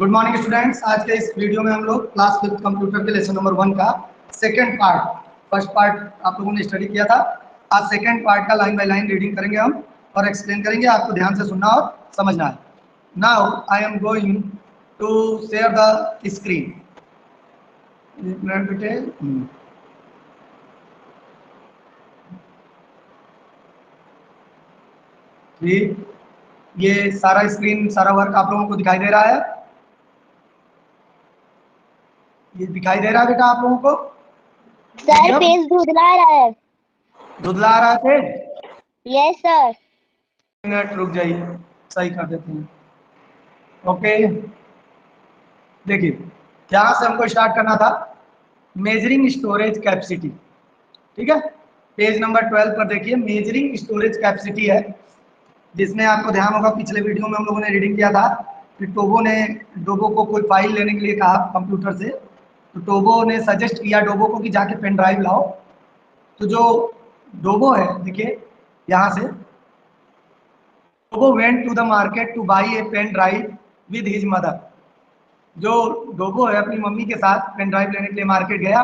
Good morning students. आज के इस वीडियो में हम लोग क्लास 5 कंप्यूटर के लेसन नंबर 1 का सेकंड पार्ट, फर्स्ट पार्ट आप लोगों ने स्टडी किया था। आज सेकंड पार्ट का लाइन बाय लाइन रीडिंग करेंगे हम और एक्सप्लेन करेंगे। आपको ध्यान से सुनना और समझना है। Now I am going to share the screen. एक मिनट बेटे। ठीक, ये सारा स्क्रीन, सारा वर्क आप लोगों को दिखाई दे रहा है। ये दिखाई दे रहा है बेटा आप लोगों को? सर पेज धुंधला रहा है। धुंधला आ रहा थे? Yes sir. मिनट रुक जाइए, सही कर देते हैं। ओके, देखिए यहाँ से हमको स्टार्ट करना था। मेजरिंग स्टोरेज कैपेसिटी, ठीक है। पेज नंबर 12 पर देखिए, मेजरिंग स्टोरेज कैपेसिटी है, जिसमें आपको ध्यान होगा पिछले वीडियो में हम लोगों ने रीडिंग किया था कि डोबो को कोई फाइल लेने के लिए कहा कंप्यूटर से। तो टोबो ने सजेस्ट किया डोबो को कि जाके पेन ड्राइव लाओ। तो जो डोबो है, देखिए यहाँ से, Dobo went to the market to buy a pen drive with his mother. जो डोबो है अपनी मम्मी के साथ पेन ड्राइव लेने के लिए मार्केट गया।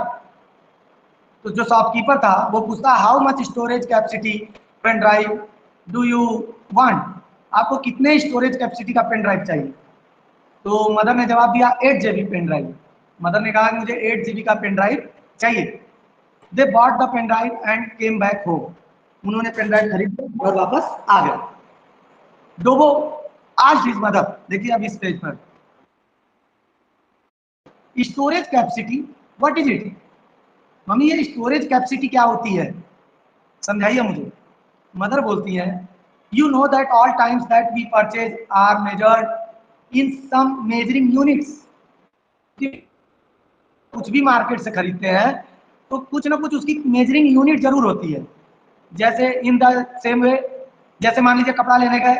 तो जो शॉपकीपर था वो पूछता, how much storage capacity pen drive do you want? आपको कितने स्टोरेज कैपेसिटी का पेन ड्राइव चाहिए? तो मदर ने जवाब दिया 8 GB पेन ड्राइव। मदर ने कहा मुझे 8 GB का पेन ड्राइव चाहिए। They bought the pen drive and came back home. उन्होंने पेन ड्राइव खरीद और वापस आ गए। डोबो आस्क्ड हिज मदर, देखिए अब इस पेज पर, storage capacity what is it? Mummy ये स्टोरेज कैपेसिटी क्या होती है, समझाइए मुझे। मदर बोलती है, you know that all times that we purchase are measured in some measuring units. कुछ भी मार्केट से खरीदते हैं तो कुछ ना कुछ उसकी मेजरिंग यूनिट जरूर होती है। जैसे इन द सेम वे, जैसे मान लीजिए कपड़ा लेने गए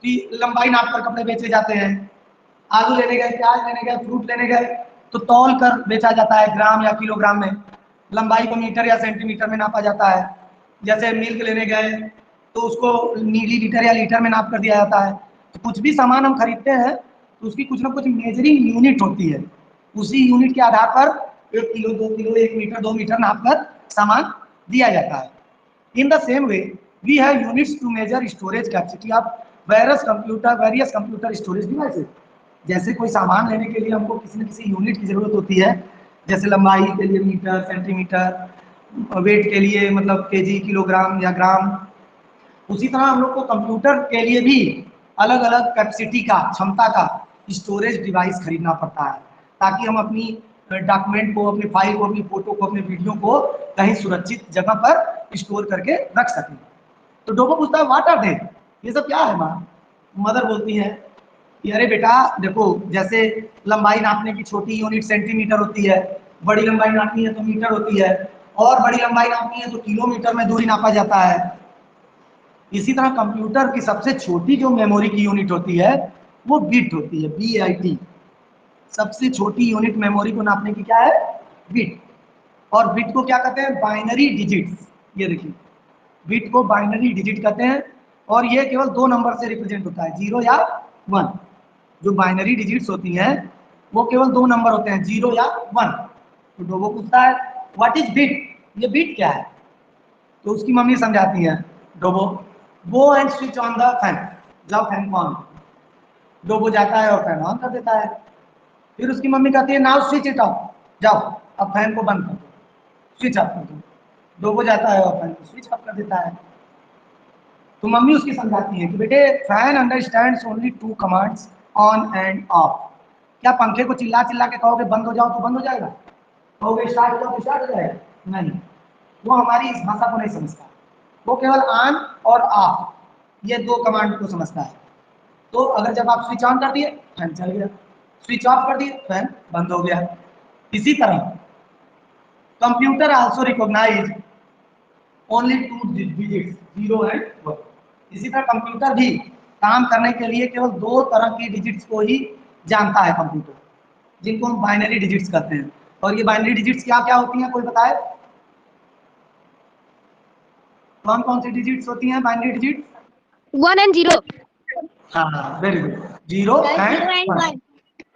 कि लंबाई नाप कर कपड़े बेचे जाते हैं। आलू लेने गए, प्याज लेने गए, फ्रूट लेने गए तो तौल कर बेचा जाता है, ग्राम या किलोग्राम में। लंबाई को मीटर या सेंटीमीटर में नापा जाता है। जैसे मिल्क लेने गए तो उसको मिलीलीटर या लीटर में नाप कर दिया जाता है। तो कुछ भी सामान हम खरीदते हैं तो उसकी कुछ ना कुछ मेजरिंग यूनिट होती है। उसी यूनिट के आधार पर 1 किलो, 2 किलो, 1 मीटर, 2 मीटर नाप कर सामान दिया जाता है। In the same way, we have units to measure storage capacity of various computer storage devices. जैसे कोई सामान लेने के लिए हमको किसी न किसी यूनिट की जरूरत होती है। जैसे लंबाई के लिए मीटर, सेंटीमीटर, वेट के लिए मतलब केजी, किलोग्राम या ग्राम। उसी तरह हम लोग को कंप्यूटर के लिए भी अलग अलग कैपेसिटी का, क्षमता का स्टोरेज डिवाइस खरीदना पड़ता है, ताकि हम अपनी डॉक्यूमेंट को, अपनी फाइल को, अपनी फोटो को, अपने वीडियो को कहीं सुरक्षित जगह पर स्टोर करके रख सकें। तो डोबो पूछता है, व्हाट आर दे? ये सब क्या है माँ? मदर बोलती है कि अरे बेटा देखो, जैसे लंबाई नापने की छोटी यूनिट सेंटीमीटर होती है, बड़ी लंबाई नापनी है तो मीटर होती है, और बड़ी लंबाई नापनी है तो किलोमीटर में दूरी नापा जाता है। इसी तरह कंप्यूटर की सबसे छोटी जो मेमोरी की यूनिट होती है वो बिट होती है, BIT। सबसे छोटी यूनिट मेमोरी को नापने की क्या है? बिट। और बिट को क्या कहते हैं? Binary digits. ये देखिए, बिट को बाइनरी डिजिट कहते हैं और ये केवल 2 नंबर से रिप्रेजेंट होता है, 0 या 1। जो बाइनरी डिजिट्स होती हैं वो केवल 2 नंबर होते हैं, 0 या 1। तो डोबो पूछता है, व्हाट इज बिट? ये बिट क्या है? तो उसकी मम्मी समझाती है Dobo, go and switch on the fan. जाओ फैन को ऑन। डोबो जाता है और फैन ऑन कर देता है। फिर उसकी मम्मी कहती है, नाउ स्विच इट ऑफ। जाओ अब फैन को बंद कर दो, स्विच ऑफ कर दो। डोबो जाता है और फैन को स्विच ऑफ कर देता है। तो मम्मी उसकी समझाती है कि बेटे, fan understands only 2 commands, on end of. क्या पंखे को चिल्ला चिल्ला के कहोगे बंद हो जाओ तो बंद हो जाएगा? कहोगे स्टार्ट करो तो स्टार्ट हो जाएगा? नहीं, वो हमारी इस भाषा को नहीं समझता। वो केवल ऑन और ऑफ, ये 2 कमांड को समझता है। तो अगर जब आप स्विच ऑन कर दिए फैन चल गया, स्विच ऑफ कर दिए फैन बंद हो गया। इसी तरह computer also recognize only 2 digits, 0 and 1। इसी तरह कंप्यूटर भी काम करने के लिए केवल 2 तरह की डिजिट्स को ही जानता है कंप्यूटर, जिनको हम बाइनरी डिजिट्स कहते हैं। और ये बाइनरी डिजिट्स क्या क्या होती हैं, कोई बताए? कौन कौन सी डिजिट्स होती हैं बाइनरी डिजिट्स? 1 and 0। हाँ, वेरी गुड। 0 एंड 1।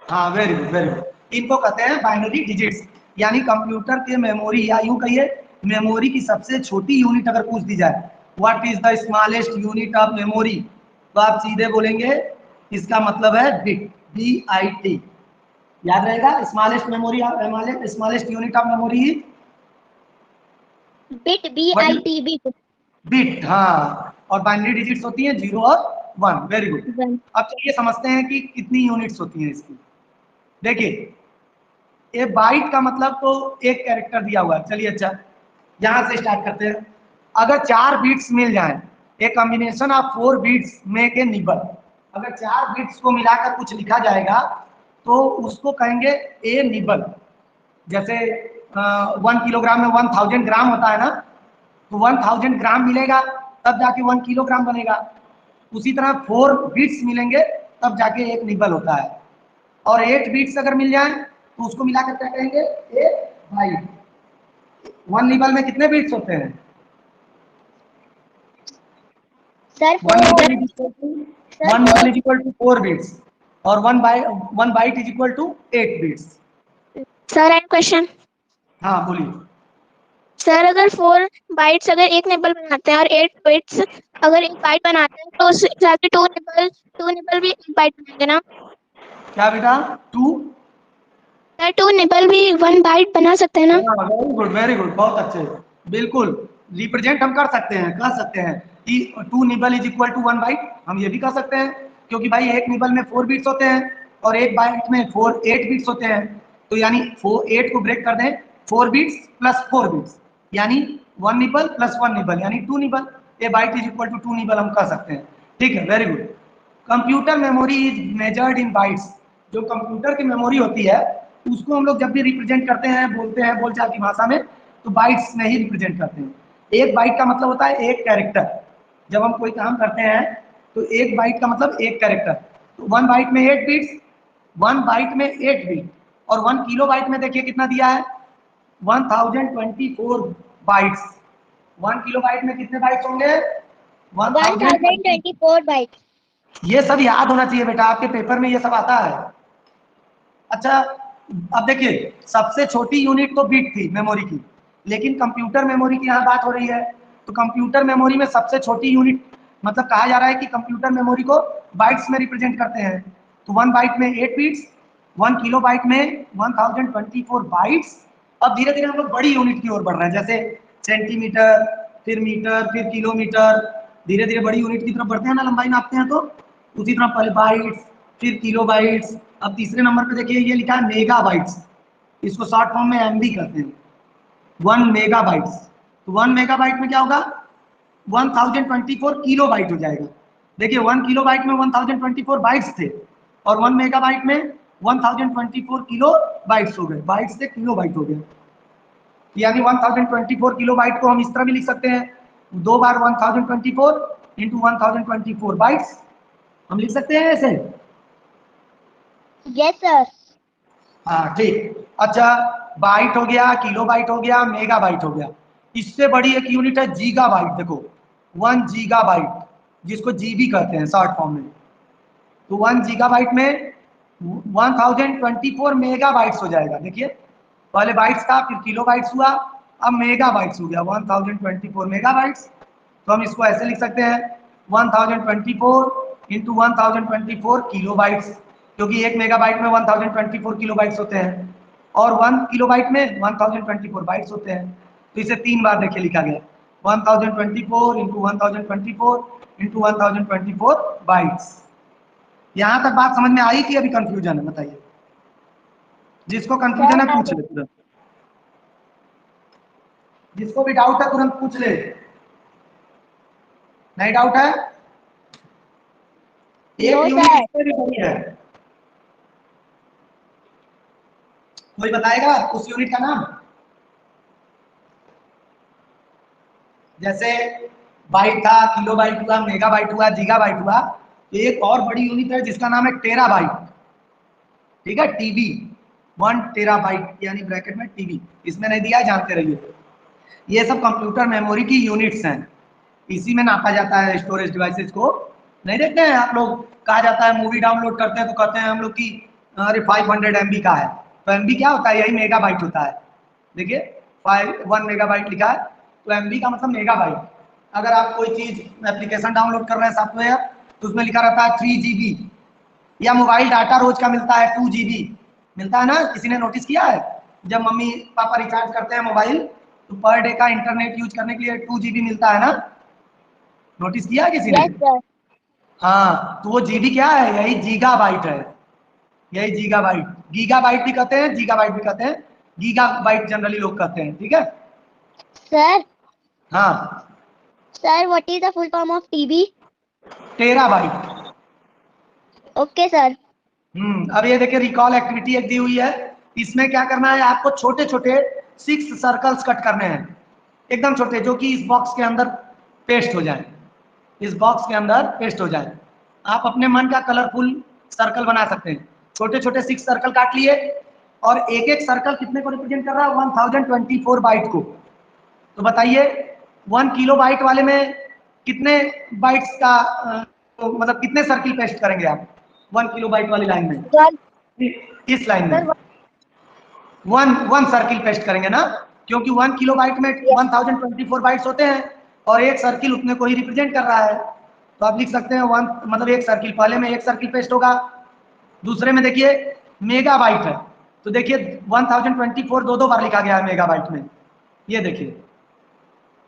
हाँ, वेरी गुड वेरी गुड। इनको कहते हैं बाइनरी डिजिट्स, यानी कंप्यूटर के मेमोरी, या यूं कहिए मेमोरी की सबसे छोटी यूनिट अगर पूछ दी जाए, what is the smallest unit of memory, तो आप सीधे बोलेंगे इसका मतलब है बिट, BIT। याद रहेगा, smallest memory, smallest unit of memory bit, BIT, bit. Bit. हाँ, और बाइनरी डिजिट्स होती हैं 0 और 1। Very good. वन। अब चलिए समझते हैं कि कितनी यूनिट्स होती हैं इसकी। देखिए, ये बाइट का मतलब तो एक कैरेक्टर दिया हुआ है। चलिए अच्छा, यहां से स्टार्ट करते हैं। अगर 4 बिट्स मिल जाएं, a combination of 4 bits make a nibble, अगर 4 बिट्स को मिलाकर कुछ लिखा जाएगा तो उसको कहेंगे ए निबल। जैसे 1 किलोग्राम में 1000 ग्राम होता है ना, तो 1000 ग्राम मिलेगा तब जाके 1 किलोग्राम बनेगा। उसी तरह 4 बिट्स मिलेंगे तब जाके एक निबल होता है। और 8 बिट्स अगर मिल जाए तो उसको मिलाकर क्या कहेंगे, ए बाइट। 1 निबल में कितने बिट्स होते हैं? Sir, 1 4। Nibble is equal to sir, 1 4। Nibble is equal to 4 bits, और 1 byte is equal to 8 bits. Sir and question. हाँ बोलिए। सर अगर 4 बाइट्स अगर एक निबल बनाते हैं और 8 बिट्स अगर एक बाइट बनाते हैं तो उस हिसाब से 2 निबल भी एक बाइट बनेंगे ना? क्या बेटा? 2? सर 2 निबल भी 1 बाइट बना सकते हैं ना? वेरी गुड वेरी गुड, बहुत अच्छे। बिल्कुल, रिप्रेजेंट हम कर सकते हैं, कह सकते हैं कि 2 nibble is equal to 1 byte. हम ये भी कह सकते हैं, क्योंकि भाई एक निबल में 4 बिट्स होते हैं और एक बाइट में 8 बिट्स होते हैं। तो यानी 8 को ब्रेक कर दें, 4 बिट्स प्लस 4 बिट्स, यानी 1 निबल प्लस 1 निबल, यानी 2 nibble. A byte is equal to 2 nibble हम कह सकते हैं। ठीक है, very good. Computer memory is measured in bytes. जो कंप्यूटर की मेमोरी होती है उसको हम लोग जब भी रिप्रेजेंट करते हैं, बोलते हैं बोलचाल की भाषा में, तो बाइट्स में ही रिप्रेजेंट करते हैं। एक बाइट का मतलब होता है एक कैरेक्टर। जब हम कोई काम करते हैं तो एक बाइट का मतलब एक कैरेक्टर। तो 1 बाइट में 8 बिट्स, 1 बाइट में 8 बिट, और 1 किलो बाइट में देखिए कितना दिया है, 1024 बाइट्स। 1 किलो बाइट में कितने बाइट्स होंगे? 1024। 1024 बाइट। ये सब याद होना चाहिए बेटा, आपके पेपर में ये सब आता है। अच्छा, अब देखिए, सबसे छोटी यूनिट तो बिट थी मेमोरी की, लेकिन कंप्यूटर मेमोरी की यहाँ बात हो रही है। तो कंप्यूटर मेमोरी में सबसे छोटी यूनिट, मतलब कहा जा रहा है कि कंप्यूटर मेमोरी को बाइट्स में रिप्रेजेंट करते हैं। तो 1 बाइट में 8 बिट्स, 1 किलो बाइट में 1024 बाइट्स। अब धीरे धीरे हम लोग बड़ी यूनिट की ओर बढ़ रहे हैं, जैसे सेंटीमीटर, फिर मीटर, फिर किलोमीटर। धीरे धीरे बड़ी यूनिट की तरफ बढ़ते हैं ना, लंबाई नापते हैं तो। उसी तरह पहले बाइट्स, फिर किलो बाइट्स। अब तीसरे नंबर पे देखिए ये लिखा है मेगा बाइट्स, इसको शॉर्ट फॉर्म में MB कहते हैं, 1 मेगा बाइट्स। तो 1 मेगा बाइट में क्या होगा, 1024 किलो बाइट हो जाएगा। देखिए 1 किलो बाइट में 1024 बाइट्स थे, और 1 मेगा बाइट में 1024 किलो बाइट्स हो गए। बाइट्स से किलो बाइट हो गए, यानी 1024 किलो बाइट को हम इस तरह भी लिख सकते हैं, 2 बार 1024 इंटू 1024 बाइट्स, हम लिख सकते हैं ऐसे। Yes sir. हाँ ठीक। अच्छा, बाइट हो गया, किलो बाइट हो गया, मेगा बाइट हो गया। इससे बड़ी एक यूनिट है जीगा बाइट। देखो 1 जीगा बाइट, जिसको जीबी कहते हैं शॉर्ट फॉर्म में। तो 1 जीगा बाइट में 1024 मेगा बाइट्स हो जाएगा। देखिए पहले बाइट्स था, फिर किलो बाइट्स हुआ, अब मेगा बाइट्स हो गया, 1024 मेगा बाइट्स। तो हम इसको ऐसे लिख सकते हैं, 1024 इंटू 1024 किलो बाइट्स, क्योंकि एक मेगा बाइट में 1024 किलो बाइट्स होते हैं, और 1 किलो बाइट में 1024 बाइट्स होते हैं। तो इसे 3 बार देखिए लिखा गया, 1024 इंटू 1024 इंटू 1024 बाइट्स। यहां तक बात समझ में आई कि अभी कंफ्यूजन है? बताइए, जिसको कंफ्यूजन है पूछ ले तुरंत, जिसको भी डाउट है तुरंत पूछ ले। नहीं डाउट है? एक यूनिट इससे भी बड़ी है, कोई बताएगा उस यूनिट का नाम? जैसे बाइट था, किलो बाइट हुआ, मेगा बाइट हुआ, जीगा बाइट हुआ, तो एक और बड़ी यूनिट है जिसका नाम है टेरा बाइट। ठीक है, TB, 1 टेरा बाइट, यानी ब्रैकेट में TB, इसमें नहीं दिया है, जानते रहिए। ये सब कंप्यूटर मेमोरी की यूनिट्स हैं, इसी में नापा जाता है स्टोरेज डिवाइसेस को। नहीं देखते हैं आप लोग, कहा जाता है मूवी डाउनलोड करते हैं तो कहते हैं हम लोग की अरे 500 MB का है, तो MB क्या होता है, यही मेगाबाइट होता है। देखिए 1 मेगाबाइट लिखा है, तो MB का मतलब मेगाबाइट। अगर आप कोई चीज एप्लीकेशन डाउनलोड कर रहे हैं सॉफ्टवेयर, तो उसमें लिखा रहता है 3 GB, या मोबाइल डाटा रोज का मिलता है 2 GB मिलता है ना। किसी ने नोटिस किया है, जब मम्मी पापा रिचार्ज करते हैं मोबाइल, तो पर डे का इंटरनेट यूज करने के लिए 2 GB मिलता है ना, नोटिस किया है किसी ने? Yes sir. हाँ, तो वो जीबी क्या है, यही गीगाबाइट है, यही गीगाबाइट। गीगाबाइट भी कहते हैं, गीगाबाइट भी कहते हैं, गीगाबाइट जनरली लोग कहते हैं, ठीक है। सर हाँ, sir what is the full form of TB? Terabyte. Okay sir. अब ये देखिए रिकॉल एक्टिविटी एक दी हुई है, इसमें क्या करना है आपको, छोटे छोटे 6 सर्कल्स कट करने हैं, एकदम छोटे, जो कि इस बॉक्स के अंदर पेस्ट हो जाए, इस बॉक्स के अंदर पेस्ट हो जाए। आप अपने मन का कलरफुल सर्कल बना सकते हैं, छोटे छोटे 6 सर्कल काट लिए, और एक एक सर्कल कितने को रिप्रेजेंट कर रहा है, 1024 बाइट को। तो बताइए 1 किलो बाइट वाले में कितने बाइट्स का तो मतलब कितने सर्किल पेस्ट करेंगे आप 1 किलो बाइट वाली लाइन में, सर इस लाइन में सर वन सर्किल पेस्ट करेंगे ना, क्योंकि 1 किलो बाइट में 1024 बाइट्स होते हैं, और एक सर्किल उतने को ही रिप्रेजेंट कर रहा है। तो आप लिख सकते हैं 1 मतलब एक सर्किल, पहले में एक सर्किल पेस्ट होगा, दूसरे में देखिए मेगाबाइट है, तो देखिए 1024 दो बार लिखा गया है मेगाबाइट में, ये देखिए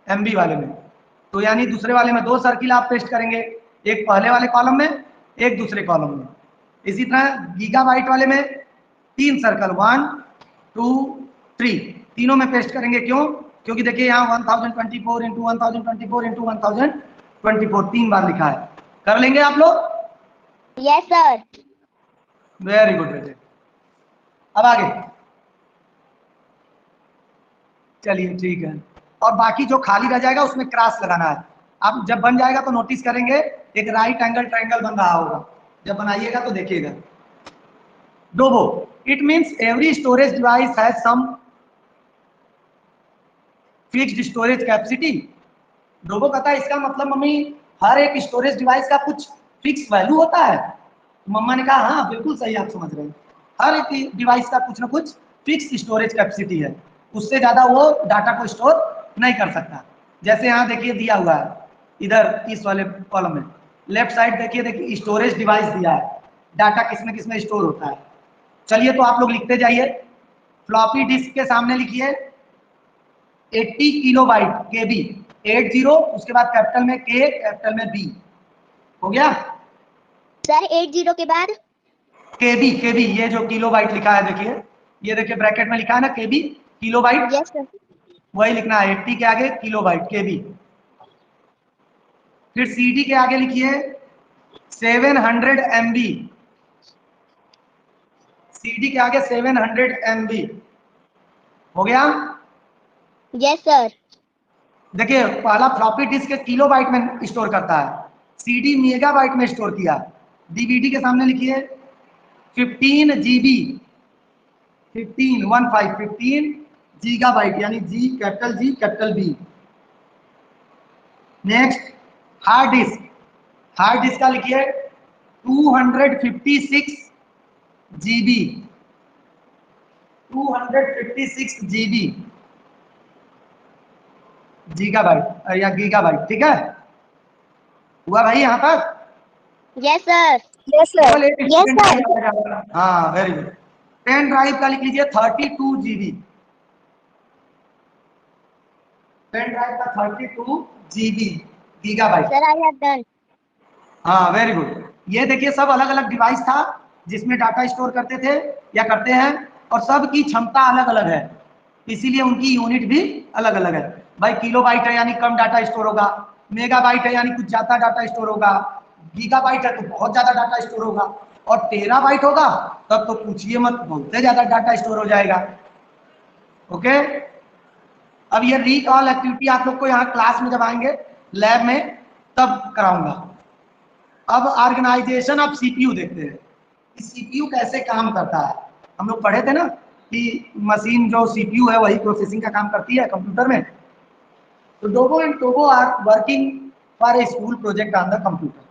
MB वाले में। तो यानी दूसरे वाले में 2 सर्किल आप पेस्ट करेंगे, एक पहले वाले कॉलम में, एक दूसरे कॉलम में। इसी तरह गीगाबाइट वाले में 3 सर्कल, 1 2 3 तीनों में पेस्ट करेंगे, क्यों? क्योंकि देखिए यहाँ 1024 इंटू 1024 इंटू 1024 3 बार लिखा है। कर लेंगे आप लोग? Yes sir. वेरी गुड बेटे। अब आगे चलिए, ठीक है। और बाकी जो खाली रह जाएगा उसमें क्रॉस लगाना है। आप जब बन जाएगा तो नोटिस करेंगे एक राइट एंगल ट्रायंगल बन रहा होगा, जब बनाइएगा तो देखिएगा। Dobo, it means every storage device has some fixed storage capacity. Dobo कहता है इसका मतलब मम्मी हर एक स्टोरेज डिवाइस का कुछ फिक्स वैल्यू होता है। मम्मा ने कहा हाँ बिल्कुल सही आप समझ रहे हैं, हर एक डिवाइस का कुछ ना कुछ फिक्स स्टोरेज कैपेसिटी है, उससे ज्यादा वो डाटा को स्टोर नहीं कर सकता। जैसे यहाँ देखिए दिया हुआ है, इधर इस वाले कॉलम में लेफ्ट साइड देखिए स्टोरेज डिवाइस दिया है, डाटा किस में स्टोर होता है। चलिए तो आप लोग लिखते जाइए, फ्लॉपी डिस्क के सामने लिखिए 80 किलोबाइट KB, 80 उसके बाद कैपिटल में K कैपिटल में B, हो गया। सर 80 के बाद KB ये जो किलोबाइट लिखा है देखिए, ये देखिए ब्रैकेट में लिखा है ना KB किलोबाइट, यस सर। वही लिखना है 80 के आगे किलोबाइट KB। फिर CD के आगे लिखिए 700 MB, CD के आगे 700 MB, हो गया। Yes sir. देखिए पहला फ्लॉपी डिस्क किलोबाइट में स्टोर करता है, CD मेगाबाइट में स्टोर किया। DVD के सामने लिखिए 15 GB, 15 गीगाबाइट, यानी G capital B। Next hard disk, hard disk का लिखिए 256 GB, 256 GB गीगाबाइट या गीगाबाइट, ठीक है। हुआ भाई यहाँ तक? Yes sir. Yes sir. केवल एक यस स्टूडेंट सर। का याद रखना। हाँ वेरी गुड। पेन ड्राइव का लिख लीजिए 32 GB, पेन ड्राइव का 32 GB gigabyte. Sir I have done. हाँ वेरी गुड। ये देखिए सब अलग अलग डिवाइस था जिसमें डाटा स्टोर करते थे या करते हैं, और सब की क्षमता अलग अलग है, इसीलिए उनकी यूनिट भी अलग अलग है। भाई किलोबाइट है यानी कम डाटा स्टोर होगा, मेगाबाइट है यानी कुछ ज्यादा डाटा स्टोर होगा, गीगाबाइट है तो बहुत ज्यादा डाटा स्टोर होगा, और टेराबाइट होगा तब तो पूछिए मत, बहुत ज्यादा डाटा स्टोर हो जाएगा। ओके, अब ये रिकॉल एक्टिविटी आप लोग को यहाँ क्लास में जब आएंगे लैब में तब कराऊंगा। अब ऑर्गेनाइजेशन ऑफ CPU देखते हैं कि CPU कैसे काम करता है। हम लोग पढ़े थे ना कि मशीन जो CPU है वही प्रोसेसिंग का काम करती है कंप्यूटर में। तो Dobo and Tobo are working for a school project on the computer.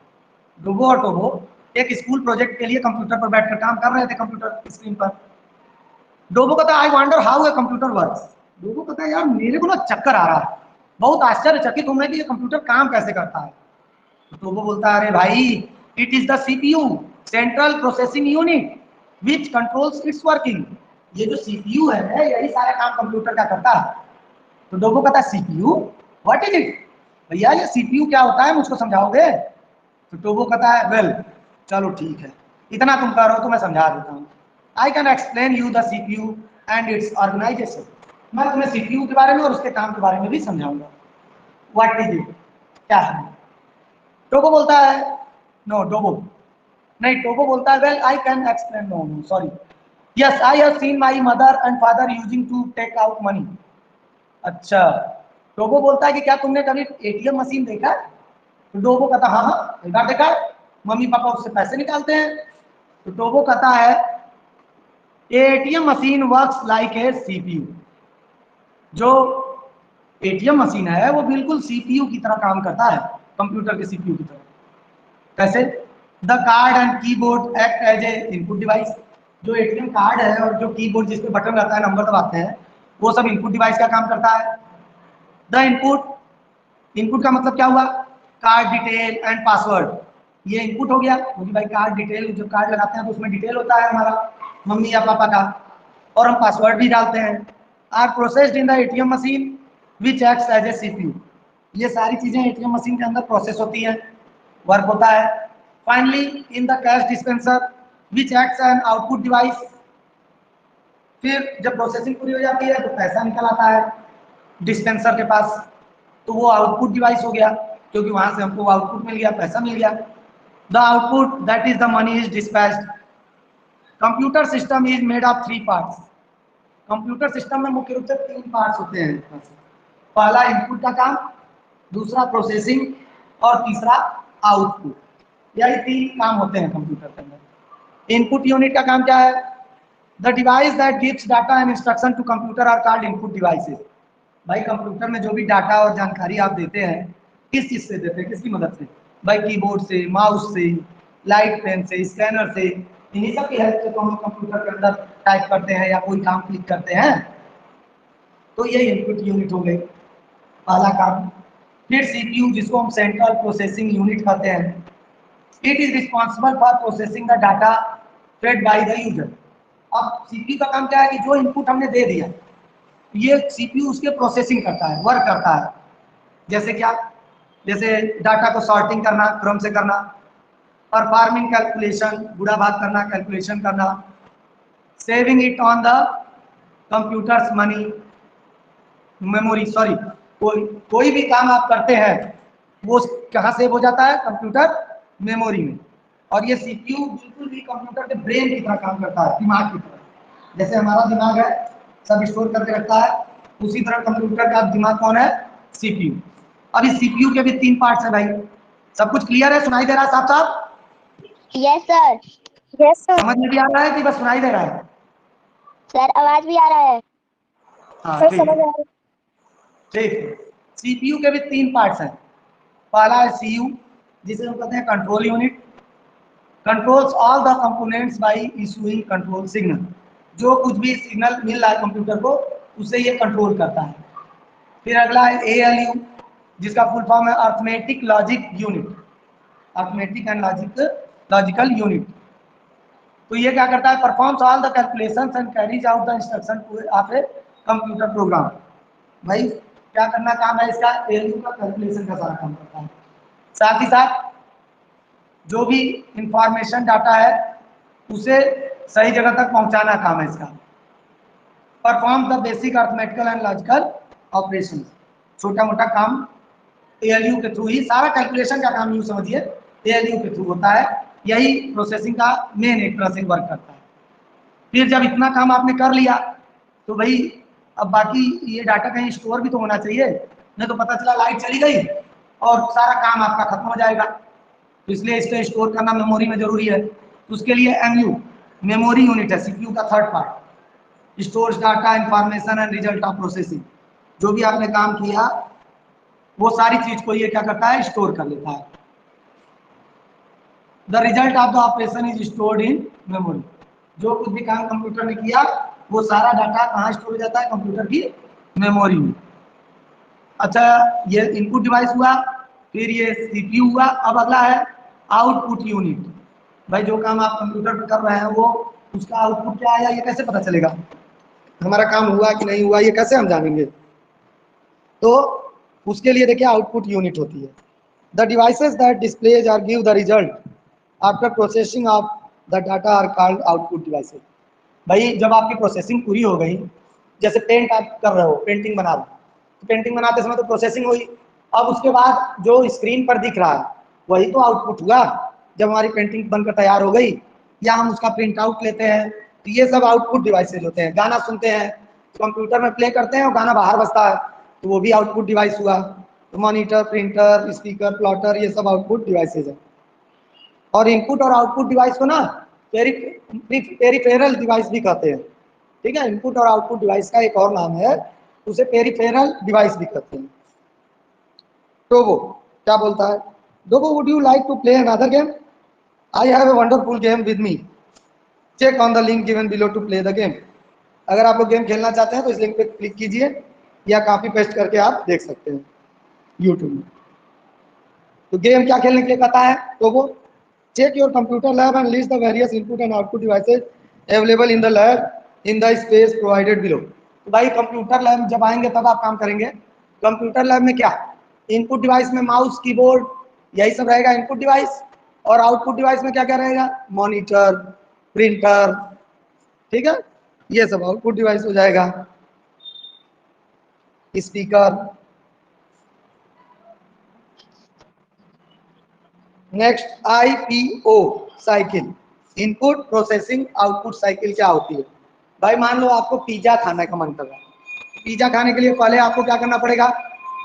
Dobo और टोबो एक स्कूल प्रोजेक्ट के लिए कंप्यूटर पर बैठकर काम कर रहे थे कंप्यूटर स्क्रीन पर। डोबो कहता है I wonder how a computer works. Dobo कहता है यार मेरे को ना चक्कर आ रहा है, बहुत आश्चर्यचकित हूं मैं कि ये कंप्यूटर काम कैसे करता है। तो डोबो बोलता है अरे भाई it is the CPU, central processing unit which controls it's working. ये जो सीपीयू है यही सारा काम कंप्यूटर का करता है। तो डोबो कहता है सीपीयू व्हाट इज इट, भैया ये सीपीयू क्या होता है मुझको समझाओगे। तो डोबो कहता है वेल चलो ठीक है, इतना तुम कह रहे हो तो मैं समझा देता हूँ। I can explain you the CPU and its organisation. मैं तुम्हें सीपीयू के बारे में और उसके काम के बारे में भी समझाऊंगा। व्हाट इज इट, क्या है। टोबो बोलता है नो डोबो नहीं, टोबो बोलता है well I can explain, no no sorry, yes I have seen my mother and father using to take out money. अच्छा, टोबो बोलता है कि क्या तुमने कभी एटीएम मशीन देखा है। तो डोबो कहता हाँ हाँ कई बार देखा है, मम्मी पापा उससे पैसे निकालते हैं। तो टोबो कहता है ATM machine works like a CPU. जो एटीएम मशीन है वो बिल्कुल सीपीयू की तरह काम करता है, कंप्यूटर के सीपीयू की तरह। कैसे, the card and keyboard act as a input device. जो एटीएम कार्ड है और जो कीबोर्ड जिसपे बटन रहता है नंबर दबाते हैं वो सब इनपुट डिवाइस का काम करता है। द इनपुट का मतलब क्या हुआ, कार्ड डिटेल एंड पासवर्ड, ये इनपुट हो गया क्योंकि भाई कार्ड डिटेल, जब कार्ड लगाते हैं तो उसमें डिटेल होता है हमारा मम्मी या पापा का, और हम पासवर्ड भी डालते हैं। Are processed in the ATM machine which acts as a CPU. ये सारी चीजें एटीएम मशीन के अंदर प्रोसेस होती हैं, वर्क होता है। Finally in the cash dispenser which acts an output device. फिर जब प्रोसेसिंग पूरी हो जाती है तो पैसा निकल आता है डिस्पेंसर के पास, तो वो आउटपुट डिवाइस हो गया क्योंकि वहां से हमको आउटपुट मिल गया, पैसा मिल गया। The output that is the money is dispatched. Computer system is made of 3 parts. Computer system में मुख्य रूप से 3 पार्ट्स होते हैं। पहला इनपुट का काम, दूसरा प्रोसेसिंग और तीसरा आउटपुट। यही 3 काम होते हैं कंप्यूटर के अंदर। इनपुट यूनिट का काम क्या है, the device that gives data and instruction to computer are called input devices. भाई कंप्यूटर में जो भी डाटा और जानकारी आप देते हैं किस चीज से देते हैं, किसकी मदद से, भाई कीबोर्ड से, माउस से, लाइट पेन से, स्कैनर से, इन्हीं सब की हेल्प से तो हम कंप्यूटर के अंदर टाइप करते हैं या कोई काम क्लिक करते हैं। तो ये इनपुट यूनिट हो गई, पहला काम। फिर सीपीयू जिसको हम सेंट्रल प्रोसेसिंग यूनिट कहते हैं, it is responsible for processing the data fed by the user. अब सीपीयू का काम क्या है कि जो इनपुट हमने दे दिया ये सीपीयू उसके प्रोसेसिंग करता है, वर्क करता है। जैसे क्या, जैसे डाटा को सॉर्टिंग करना, क्रम से करना, परफॉर्मिंग कैलकुलेशन, गुणा भाग करना, कैलकुलेशन करना, saving it on the computers money memory, sorry, कोई भी काम आप करते हैं वो कहाँ सेव हो जाता है, कंप्यूटर मेमोरी में। और ये सीपीयू बिल्कुल भी कंप्यूटर के ब्रेन की तरह काम करता है, दिमाग की तरह। जैसे हमारा दिमाग है सब स्टोर करके रखता है, उसी तरह कंप्यूटर का दिमाग कौन है, सीपीयू। अब इस सीपीयू के भी 3 पार्ट्स हैं भाई। सब कुछ क्लियर है, सुनाई दे रहा है साफ साफ? Yes sir. Yes sir. समझ में भी आ रहा है कि बस सुनाई दे रहा है? सर आवाज भी आ रहा है। हाँ सर ठीक समझ है, आ रहा है। ठीक है। सीपीयू के भी 3 पार्ट्स हैं। पहला है सीयू जिसे हम कहते हैं control unit, controls all the components bye issuing control signal. जो कुछ भी सिग्नल मिल रहा है कंप्यूटर को उसे ये कंट्रोल करता है। फिर अगला है एएलयू जिसका फुल फॉर्म है arithmetic logic unit, arithmetic and logical unit. तो ये क्या करता है, performs all the calculations and carries out the instruction of a computer program. भाई क्या करना काम है इसका, एएलयू का कैलकुलेशन का सारा काम करता है। साथ ही साथ जो भी इंफॉर्मेशन डाटा है उसे सही जगह तक पहुंचाना काम है इसका। Perform the basic arithmetical and logical operation, छोटा मोटा काम एएलयू के थ्रू ही, सारा कैलकुलेशन का काम यूं समझिए एएलयू के थ्रू होता है। यही प्रोसेसिंग का मेन एक तरह से वर्क करता है। फिर जब इतना काम आपने कर लिया तो भाई अब बाकी ये डाटा कहीं स्टोर भी तो होना चाहिए, नहीं तो पता चला लाइट चली गई और सारा काम आपका खत्म हो जाएगा। तो इसलिए इसको स्टोर करना मेमोरी में जरूरी है। तो उसके लिए एमयू मेमोरी यूनिट है, सीपीयू का 3rd part, stores data information and result of processing. जो भी आपने काम किया वो सारी चीज को ये क्या करता है, स्टोर कर लेता है। The result of the operation is stored in memory. जो कुछ भी काम कंप्यूटर ने किया वो सारा डाटा कहाँ स्टोर हो जाता है? कंप्यूटर की मेमोरी में। अच्छा, ये इनपुट डिवाइस हुआ, फिर ये सीपीयू हुआ। अब अगला है आउटपुट यूनिट। भाई जो काम आप कंप्यूटर पर कर रहे हैं वो उसका आउटपुट क्या आया ये कैसे पता चलेगा? हमारा काम हुआ कि नहीं हुआ ये कैसे हम जानेंगे? तो उसके लिए देखिए आउटपुट यूनिट होती है। द डिवाइसेस दैट डिस्प्लेज और give the result after processing of the data are called output devices. भाई जब आपकी प्रोसेसिंग पूरी हो गई, जैसे पेंट आप कर रहे हो, पेंटिंग बना रहे हो, तो पेंटिंग बनाते समय तो प्रोसेसिंग हुई। अब उसके बाद जो स्क्रीन पर दिख रहा है वही तो आउटपुट हुआ। जब हमारी पेंटिंग बनकर तैयार हो गई या हम उसका प्रिंट आउट लेते हैं तो ये सब आउटपुट डिवाइसेज होते हैं। गाना सुनते हैं कंप्यूटर में प्ले करते हैं और गाना बाहर बजता है तो वो भी आउटपुट डिवाइस हुआ। तो मॉनिटर, प्रिंटर, स्पीकर, प्लॉटर ये सब आउटपुट डिवाइसेज है। और इनपुट और आउटपुट डिवाइस को ना पेरिफेरल डिवाइस भी कहते हैं। ठीक है, इनपुट और आउटपुट डिवाइस का एक और नाम है, उसे पेरिफेरल डिवाइस भी कहते हैं। टोबो क्या बोलता है? Dobo, would you like to play another game? I have a wonderful game with me, check on the link given below to play the game. अगर आप लोग गेम खेलना चाहते हैं तो इस लिंक पे क्लिक कीजिए या कॉपी पेस्ट करके आप देख सकते हैं यूट्यूब में। तो गेम क्या खेलने के लिए कहता है? टोबो, check your computer lab and list the various input and output devices available in the lab in the space provided below। तो भाई कंप्यूटर लैब जब आएंगे तब आप काम करेंगे। कंप्यूटर लैब में क्या इनपुट डिवाइस में माउस, कीबोर्ड यही सब रहेगा इनपुट डिवाइस। और आउटपुट डिवाइस में क्या क्या रहेगा? मॉनिटर, प्रिंटर, ठीक है, ये सब आउटपुट डिवाइस हो जाएगा। Speaker. Next IPO cycle, input processing output cycle क्या होती है? भाई मान लो आपको पिज्जा खाने का मन कर रहा है। पिज्जा खाने के लिए पहले आपको क्या करना पड़ेगा?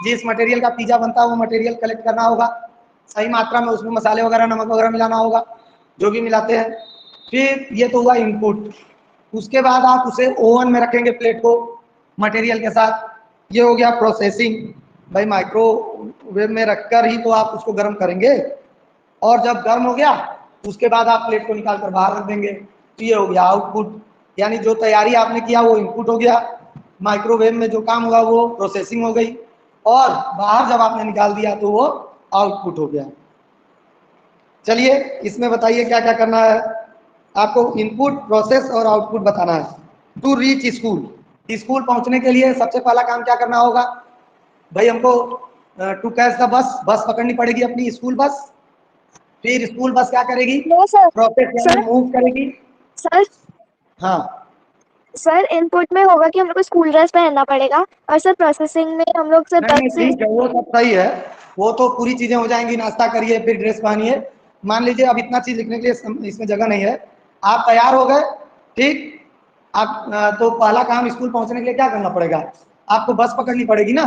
जिस मटेरियल का पिज्जा बनता है वो मटेरियल कलेक्ट करना होगा, सही मात्रा में उसमें मसाले वगैरह, नमक वगैरह मिलाना होगा, जो भी मिलाते हैं। फिर ये तो हुआ इनपुट। उसके बाद आप उसे ओवन में रखेंगे प्लेट को मटेरियल के साथ, ये हो गया प्रोसेसिंग। भाई माइक्रोवेव में रखकर ही तो आप उसको गर्म करेंगे और जब गर्म हो गया उसके बाद आप प्लेट को निकाल कर बाहर रख देंगे। तो ये हो गया आउटपुट, यानी जो तैयारी आपने किया वो इनपुट हो गया, माइक्रोवेव में जो काम हुआ वो प्रोसेसिंग हो गई, और बाहर जब आपने निकाल दिया तो वो आउटपुट हो गया। चलिए इसमें बताइए क्या क्या करना है आपको? इनपुट, प्रोसेस और आउटपुट बताना है। टू रीच स्कूल, स्कूल पहुंचने के लिए सबसे पहला काम क्या करना होगा? भाई हमको टू कैच द बस, बस पकड़नी पड़ेगी अपनी, स्कूल बस। फिर स्कूल बस क्या करेगी? No sir. प्रोसेस यानी मूव करेगी। सर हाँ सर इनपुट में होगा कि हम लोग को स्कूल ड्रेस पहनना पड़ेगा, और सर प्रोसेसिंग में हम लोग सर नहीं बस से। ठीक है, वो सब सही है, वो तो पूरी चीजें हो जाएंगी। नाश्ता करिए फिर ड्रेस पहनिए। मान लीजिए अब इतना चीज लिखने के लिए इसमें जगह नहीं है। आप तैयार हो गए, ठीक। आप तो पहला काम स्कूल पहुंचने के लिए क्या करना पड़ेगा? आपको बस पकड़नी पड़ेगी ना।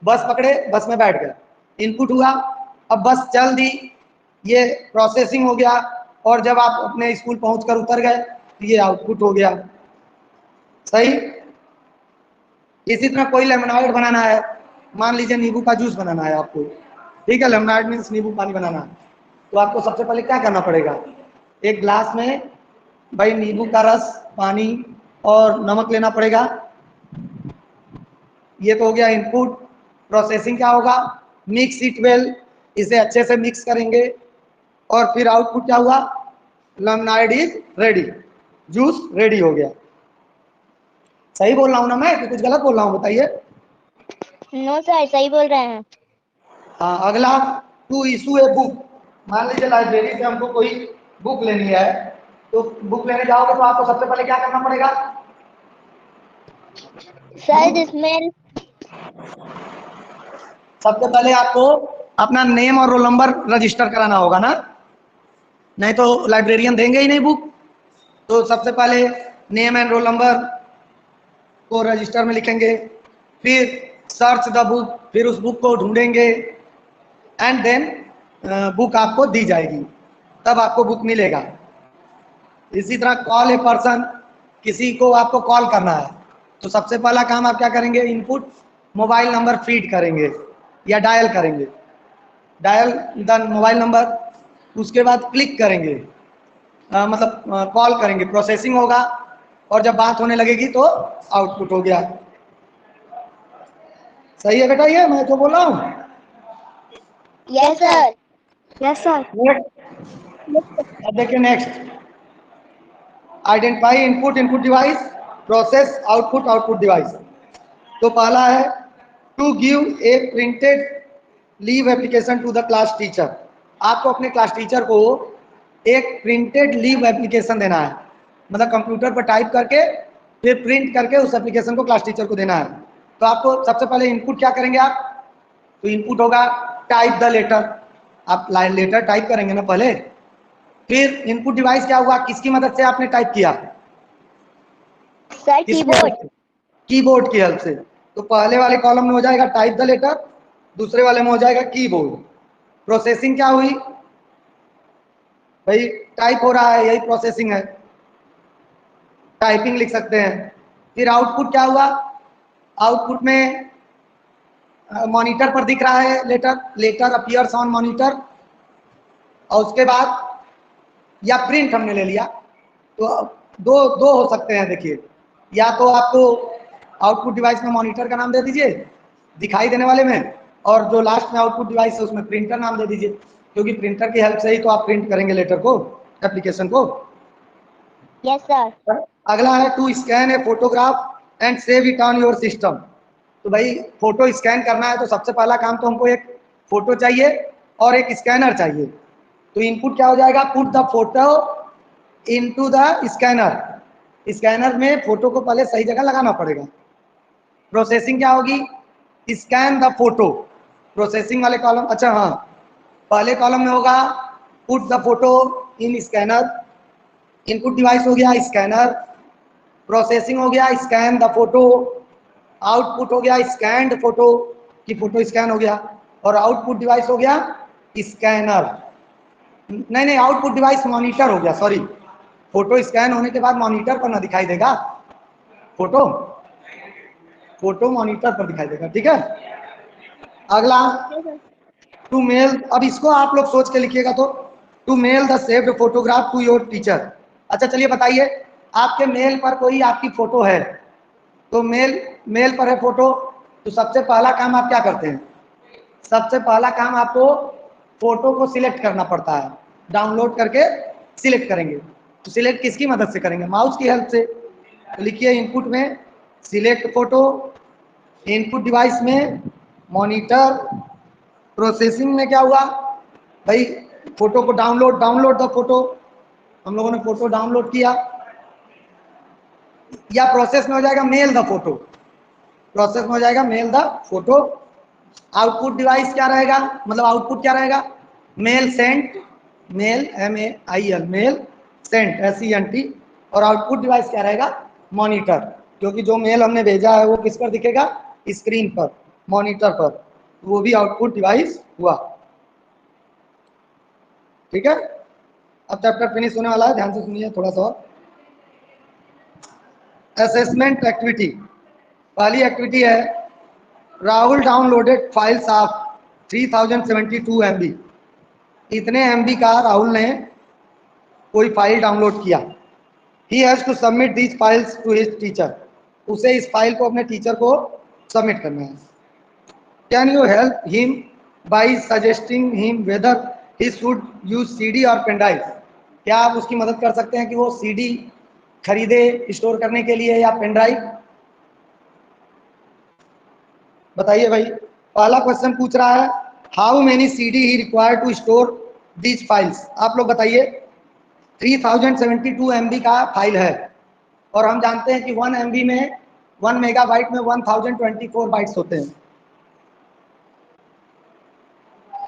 बस पकड़े, बस में बैठ गए, इनपुट हुआ। अब बस चल दी, ये प्रोसेसिंग हो गया। और जब आप अपने स्कूल पहुंचकर उतर गए तो ये आउटपुट हो गया। सही। इसी तरह कोई लेमनाइड बनाना है, मान लीजिए नींबू का जूस बनाना है आपको, ठीक है, लेमनाइड मीन्स नींबू पानी बनाना है। तो आपको सबसे पहले क्या करना पड़ेगा? एक ग्लास में भाई नींबू का रस, पानी और नमक लेना पड़ेगा। ये तो हो गया इनपुट। प्रोसेसिंग क्या होगा? मिक्स इट वेल, इसे अच्छे से मिक्स करेंगे। और फिर आउटपुट क्या हुआ? लेमनाइड इज रेडी, जूस रेडी हो गया। सही बोल रहा हूं ना मैं कि कुछ गलत बोल रहा हूं? बताइए। नो सर, सही बोल रहे हैं। हाँ, अगला टू इशू ए बुक। मान लीजिए लाइब्रेरी से हमको कोई बुक लेनी है, तो बुक लेने जाओगे तो आपको सबसे पहले क्या करना पड़ेगा? सर जिसमें सबसे पहले आपको अपना नेम और रोल नंबर रजिस्टर कराना होगा ना, नहीं तो लाइब्रेरियन देंगे ही नहीं बुक। तो सबसे पहले नेम एंड रोल नंबर को रजिस्टर में लिखेंगे, फिर सर्च द बुक, फिर उस बुक को ढूंढेंगे, एंड देन बुक आपको दी जाएगी, तब आपको बुक मिलेगा। इसी तरह कॉल ए पर्सन, किसी को आपको कॉल करना है, तो सबसे पहला काम आप क्या करेंगे? इनपुट मोबाइल नंबर फीड करेंगे या डायल करेंगे। डायल द मोबाइल नंबर, उसके बाद क्लिक करेंगे, मतलब कॉल करेंगे, प्रोसेसिंग होगा, और जब बात होने लगेगी तो आउटपुट हो गया। सही है बेटा, ये मैं जो बोल रहा हूँ? Yes sir. Yes sir. अब देखिए next, identify input input device, process output output device. तो पहला है to give a printed leave application to the class teacher. आपको अपने क्लास टीचर को एक प्रिंटेड लीव एप्लीकेशन देना है, मतलब कंप्यूटर पर टाइप करके फिर प्रिंट करके उस एप्लीकेशन को क्लास टीचर को देना है। तो आपको सबसे पहले इनपुट क्या करेंगे आप? तो इनपुट होगा टाइप द लेटर, आप लेटर टाइप करेंगे ना पहले, फिर इनपुट डिवाइस क्या हुआ, किसकी मदद से आपने टाइप किया? Sir keyboard. कीबोर्ड की हेल्प से। तो पहले वाले कॉलम में हो जाएगा टाइप द लेटर, दूसरे वाले में हो जाएगा कीबोर्ड। प्रोसेसिंग क्या हुई भाई? टाइप हो रहा है, यही प्रोसेसिंग है, टाइपिंग लिख सकते हैं। फिर आउटपुट क्या हुआ? आउटपुट में मॉनिटर पर दिख रहा है letter, letter appears on monitor, और उसके बाद या प्रिंट हमने ले लिया। तो दो दो हो सकते हैं, देखिए, या तो आपको आउटपुट डिवाइस में मॉनिटर का नाम दे दीजिए दिखाई देने वाले में, और जो लास्ट में आउटपुट डिवाइस है उसमें प्रिंटर नाम दे दीजिए, क्योंकि प्रिंटर की हेल्प से ही तो आप प्रिंट करेंगे लेटर को, एप्लीकेशन को। Yes sir. अगला है to scan a photograph and save it on your system. तो भाई फोटो स्कैन करना है तो सबसे पहला काम तो हमको एक फोटो चाहिए और एक स्कैनर चाहिए। तो इनपुट क्या हो जाएगा? Put the photo into the scanner. Scanner में फोटो को पहले सही जगह लगाना पड़ेगा। प्रोसेसिंग क्या होगी? स्कैन द फोटो, प्रोसेसिंग वाले कॉलम, अच्छा हाँ, पहले कॉलम में होगा put the photo in scanner, input device हो गया स्कैनर, प्रोसेसिंग हो गया स्कैन द फोटो, आउटपुट हो गया स्कैन्ड फोटो की फोटो स्कैन हो गया, और आउटपुट डिवाइस हो गया स्कैनर। नहीं नहीं, आउटपुट डिवाइस मॉनिटर हो गया, सॉरी। फोटो स्कैन होने के बाद मॉनिटर पर ना दिखाई देगा फोटो, फोटो मॉनिटर पर दिखाई देगा, ठीक है। अगला टू मेल, अब इसको आप लोग सोच के लिखिएगा, तो to mail the saved photograph to your teacher. अच्छा चलिए बताइए, आपके मेल पर कोई आपकी फोटो है, तो मेल पर है फोटो, तो सबसे पहला काम आप क्या करते हैं? सबसे पहला काम आपको फोटो को सिलेक्ट करना पड़ता है, डाउनलोड करके सिलेक्ट करेंगे। तो सिलेक्ट किसकी मदद से करेंगे? माउस की हेल्प से। तो लिखिए इनपुट में सिलेक्ट फोटो, इनपुट डिवाइस में मॉनिटर, प्रोसेसिंग में क्या हुआ भाई? फोटो को डाउनलोड द फोटो, हम लोगों ने फोटो डाउनलोड किया, या प्रोसेस में हो जाएगा मेल द फोटो, प्रोसेस में हो जाएगा mail the photo. Output device क्या रहेगा, मतलब आउटपुट क्या रहेगा? Mail sent, mail MEIL, mail sent SENT, और आउटपुट डिवाइस क्या रहेगा? मॉनिटर, क्योंकि जो मेल हमने भेजा है वो किस पर दिखेगा? स्क्रीन पर, मॉनिटर पर, तो वो भी आउटपुट डिवाइस हुआ, ठीक है। अब चैप्टर फिनिश होने वाला है, ध्यान से सुनिए थोड़ा सा। असेसमेंट एक्टिविटी, पहली एक्टिविटी है Rahul downloaded files of 3072 MB। इतने MB का राहुल ने कोई फाइल डाउनलोड किया। He has to submit these files to his teacher. उसे इस फाइल को अपने टीचर को सबमिट करना है। Can you help him by suggesting him weather he should use CD और पेन ड्राइव। क्या आप उसकी मदद कर सकते हैं कि वो CD खरीदे स्टोर करने के लिए या पेन ड्राइव? बताइए भाई। पहला क्वेश्चन पूछ रहा है how many CD he required to store these files. आप लोग बताइए। 3072 MB का फाइल है, और हम जानते हैं कि 1 MB में 1 मेगाबाइट में 1024 बाइट्स होते हैं,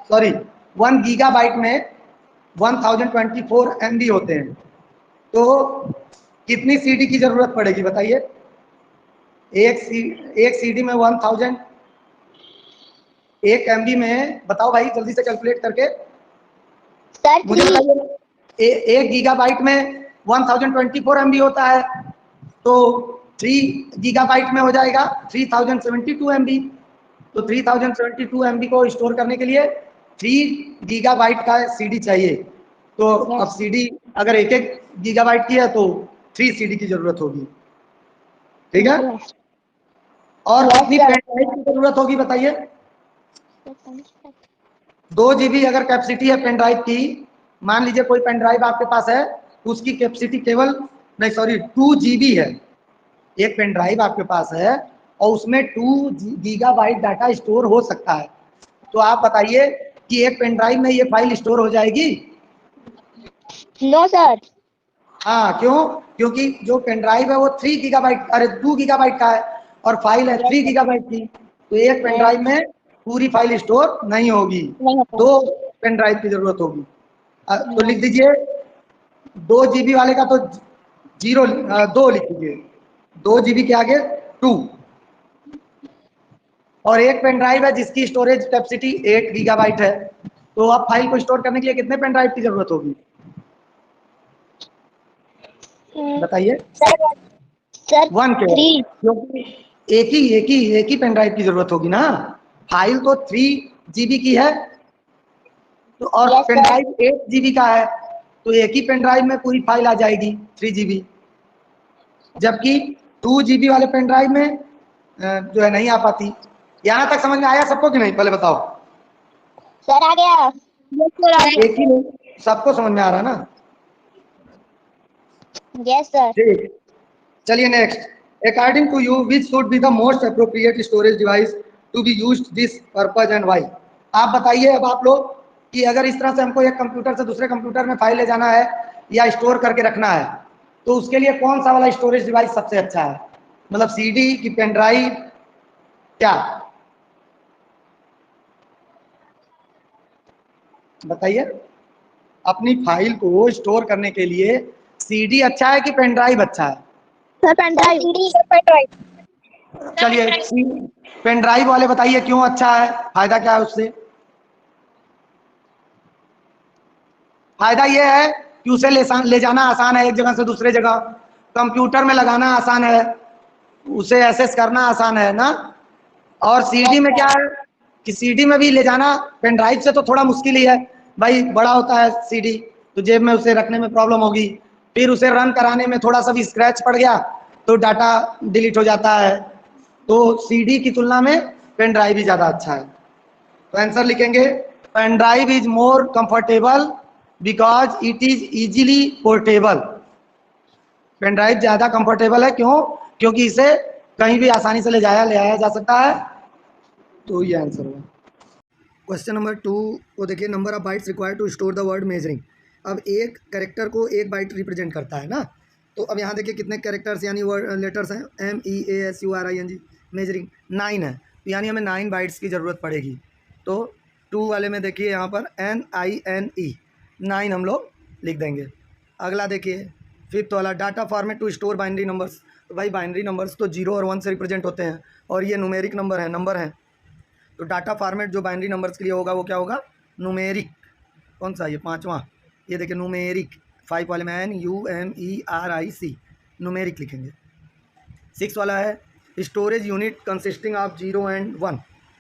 सॉरी 1 गीगाबाइट में 1024 MB होते हैं। तो कितनी CD की जरूरत पड़ेगी बताइए? एक CD में 1000, 1 MB में, बताओ भाई जल्दी से कैलकुलेट करके सर मुझे बताइए। 1 गीगाबाइट में 1024 MB होता है, तो 3 गीगाबाइट में हो जाएगा 3072 MB। तो 3072 MB को स्टोर करने के लिए 3 गीगाबाइट का CD चाहिए। तो अब CD अगर 1-1 गीगाबाइट की है तो 3 CD की जरूरत होगी, ठीक है। और Yes, कितनी sir. पेन ड्राइव की जरूरत होगी बताइए? 2 GB अगर कैपेसिटी है पेन ड्राइव की, मान लीजिए कोई पेन ड्राइव आपके पास है, उसकी कैपेसिटी केवल नहीं सॉरी 2 GB है। एक पेन ड्राइव आपके पास है और उसमें 2 गीगाबाइट डाटा स्टोर हो सकता है, तो आप बताइए कि एक पेन ड्राइव में ये फाइल स्टोर हो जाएगी? No, sir. हाँ, क्यों? क्योंकि जो पेन ड्राइव है वो 3 गीगाबाइट अरे 2 गीगाबाइट का है और फाइल है 3 गीगाबाइट की, तो एक पेन ड्राइव में पूरी फाइल स्टोर नहीं होगी, नहीं होता। 2 पेन ड्राइव की जरूरत होगी। तो लिख दीजिए 2 GB वाले का तो 2 लिख दीजिए, 2 GB के आगे 2। और एक पेन ड्राइव है जिसकी स्टोरेज कैपेसिटी 8 गीगाबाइट है, तो अब फाइल को स्टोर करने के लिए कितने पेन ड्राइव की जरूरत होगी बताइए? Sir, 1 के, 3. क्योंकि एक ही पेन ड्राइव की जरूरत होगी ना, फाइल तो 3 GB की है तो, और Yes, pen sir. Drive 8 GB का है, तो एक ही पेन ड्राइव में पूरी फाइल आ जाएगी 3 GB, जबकि 2 GB वाले पेन ड्राइव में जो है नहीं आ पाती। यहाँ तक समझ में आया सबको कि नहीं, पहले बताओ? Sir, आ गया. Yes, sir, आ गया। एक ही नहीं, सबको समझ में आ रहा ना? Yes, sir. ठीक, चलिए next. According to you which should be the most appropriate storage device to be used this purpose and why? आप बताइए अब आप लोग कि अगर इस तरह से हमको एक कंप्यूटर से दूसरे कंप्यूटर में फाइल ले जाना है या स्टोर करके रखना है, तो उसके लिए कौन सा वाला स्टोरेज डिवाइस सबसे अच्छा है? मतलब CD की पेन ड्राइव, क्या बताइए? अपनी फाइल को स्टोर करने के लिए CD अच्छा है कि पेन ड्राइव अच्छा है? Sir pen Sir, drive. CD. Pen drive. चलिए पेन ड्राइव वाले बताइए क्यों अच्छा है, फायदा क्या है उससे? फायदा ये है कि उसे ले जाना आसान है एक जगह से दूसरे जगह, कंप्यूटर में लगाना आसान है, उसे एक्सेस करना आसान है ना। और CD में क्या है कि CD में भी ले जाना पेन ड्राइव से तो थोड़ा मुश्किल ही है भाई, बड़ा होता है CD, तो जेब में उसे रखने में प्रॉब्लम होगी, फिर उसे रन कराने में थोड़ा सा भी स्क्रैच पड़ गया तो डाटा डिलीट हो जाता है, तो CD की तुलना में पेन ड्राइव ही ज़्यादा अच्छा है। तो आंसर लिखेंगे pen drive is more comfortable because it is easily portable. Pen drive ज़्यादा कंफर्टेबल है, क्यों? क्योंकि इसे कहीं भी आसानी से ले आया जा सकता है, तो ये आंसर होगा। क्वेश्चन नंबर 2 को देखिए, number of bytes required to store the word measuring. अब एक कैरेक्टर को एक बाइट रिप्रेजेंट करता है ना, तो अब यहाँ देखिए कितने कैरेक्टर्स यानी वर्ड लेटर्स हैं, MEASURING, मेजरिंग 9 है, तो यानी हमें 9 बाइट्स की ज़रूरत पड़ेगी। तो 2 वाले में देखिए यहाँ पर NINE 9 हम लोग लिख देंगे। अगला देखिए 5th वाला, data format to store binary numbers. तो भाई बाइनरी नंबर्स तो 0 और 1 से रिप्रेजेंट होते हैं और ये न्यूमेरिक नंबर है, तो डाटा फॉर्मेट जो बाइनरी नंबर्स के लिए होगा वो क्या होगा? न्यूमेरिक। कौन सा? ये 5वां, ये देखिए न्यूमेरिक, 5 वाले में NUMERIC, न्यूमेरिक लिखेंगे। 6 वाला है storage unit consisting of 0 and 1।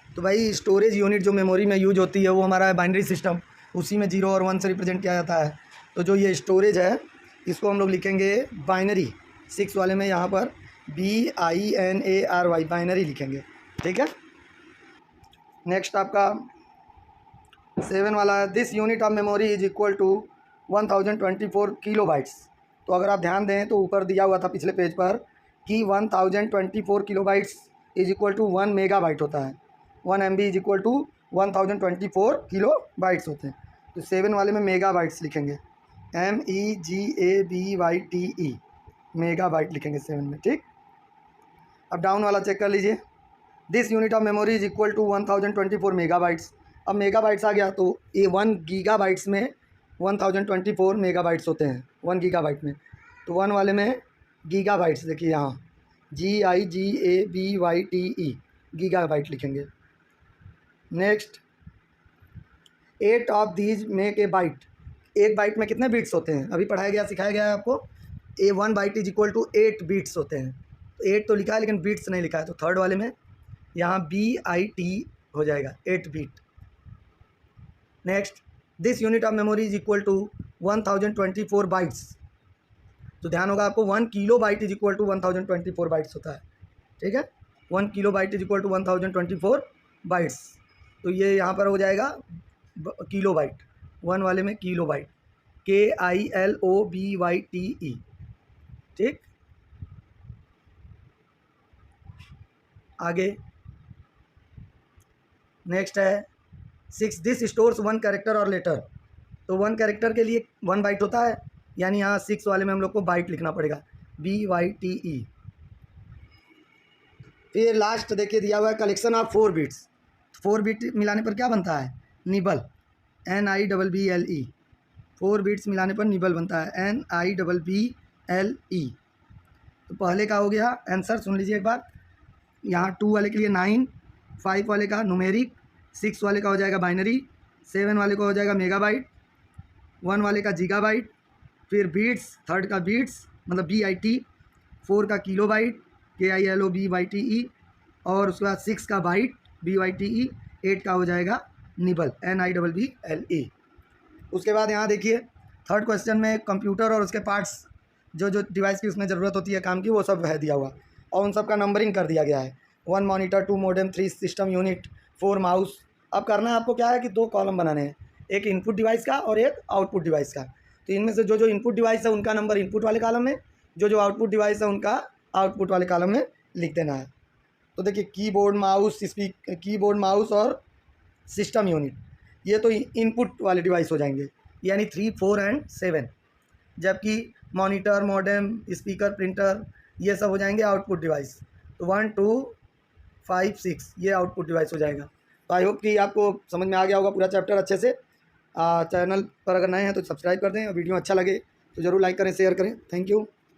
तो भाई स्टोरेज यूनिट जो मेमोरी में यूज होती है वो हमारा बाइनरी सिस्टम, उसी में 0 और 1 से रिप्रेजेंट किया जाता है, तो जो ये स्टोरेज है इसको हम लोग लिखेंगे बाइनरी। 6 वाले में यहाँ पर BINARY बाइनरी लिखेंगे, ठीक है। नेक्स्ट आपका 7 वाला है, this unit of memory is equal to 1024 kilobytes. तो अगर आप ध्यान दें तो ऊपर दिया हुआ था पिछले पेज पर कि 1024 kilobytes is equal to 1 megabyte होता है, 1 MB is equal to 1024 kilobytes होते हैं, तो 7 वाले में मेगाबाइट्स लिखेंगे, MEGABYTE, मेगाबाइट लिखेंगे 7 में, ठीक। अब डाउन वाला चेक कर लीजिए, this unit of memory is equal to 1024 megabytes. अब मेगाबाइट्स आ गया तो ये 1 गीगाबाइट्स में 1024 मेगाबाइट्स होते हैं 1 गीगाबाइट में, तो 1 वाले में गीगाबाइट्स देखिए यहाँ GIGABYTE गीगाबाइट लिखेंगे। Next 8 of these make a bite. एक बाइट में कितने बीट्स होते हैं? अभी पढ़ाया गया सिखाया गया है आपको, 1 byte is equal to 8 bits होते हैं। 8 तो लिखा है लेकिन बीट्स नहीं लिखा है, तो थर्ड वाले में यहाँ BIT हो जाएगा, 8 bit. Next this unit of memory is equal to 1024 bytes. तो ध्यान होगा आपको 1 kilobyte is equal to 1024 bytes होता है, ठीक है। 1 kilobyte is equal to 1024 bytes. तो ये यहाँ पर हो जाएगा किलो बाइट, 1 वाले में किलो बाइट, KILOBYTE, ठीक। आगे नेक्स्ट है 6, दिस स्टोर्स 1 कैरेक्टर और लेटर। तो 1 कैरेक्टर के लिए 1 बाइट होता है, यानी यहाँ 6 वाले में हम लोग को बाइट लिखना पड़ेगा, BYTE। फिर लास्ट देखिए दिया हुआ है कलेक्शन ऑफ 4 बिट्स। 4 बिट मिलाने पर क्या बनता है, निबल, NIBBLE। 4 बिट्स मिलाने पर निबल बनता है, NIBBLE। तो पहले का हो गया आंसर, सुन लीजिए एक बार। यहाँ 2 वाले के लिए 9, 5 वाले का न्यूमेरिक, 6 वाले का हो जाएगा बाइनरी, 7 वाले का हो जाएगा मेगाबाइट, 1 वाले का गीगाबाइट, फिर बीट्स, 3rd का बीट्स मतलब BIT, 4 का किलो बाइट KILOBYTE, और उसके बाद 6 का बाइट BYTE, 8 का हो जाएगा निबल NIBBLE। उसके बाद यहाँ देखिए 3rd क्वेश्चन में कंप्यूटर और उसके पार्ट्स जो डिवाइस की उसमें ज़रूरत होती है काम की, वो सब है दिया हुआ और उन सब का नंबरिंग कर दिया गया है। 1 monitor, 2 modem, 3 system unit, 4 mouse. अब करना है आपको क्या है कि 2 कॉलम बनाने हैं, एक इनपुट डिवाइस का और एक आउटपुट डिवाइस का। तो इनमें से जो इनपुट डिवाइस है उनका नंबर इनपुट वाले कॉलम में, जो आउटपुट डिवाइस है उनका आउटपुट वाले कॉलम में लिख देना है। तो देखिए कीबोर्ड माउस और सिस्टम यूनिट, ये तो इनपुट वाले डिवाइस हो जाएंगे, यानी 3, 4 एंड 7। जबकि मॉनिटर, मॉडेम, स्पीकर, प्रिंटर ये सब हो जाएंगे आउटपुट डिवाइस। तो 1, 2, 5, 6 ये आउटपुट डिवाइस हो जाएगा। तो आई होप कि आपको समझ में आ गया होगा पूरा चैप्टर अच्छे से। चैनल पर अगर नए हैं तो सब्सक्राइब कर दें, और वीडियो अच्छा लगे तो ज़रूर लाइक करें, शेयर करें। Thank you.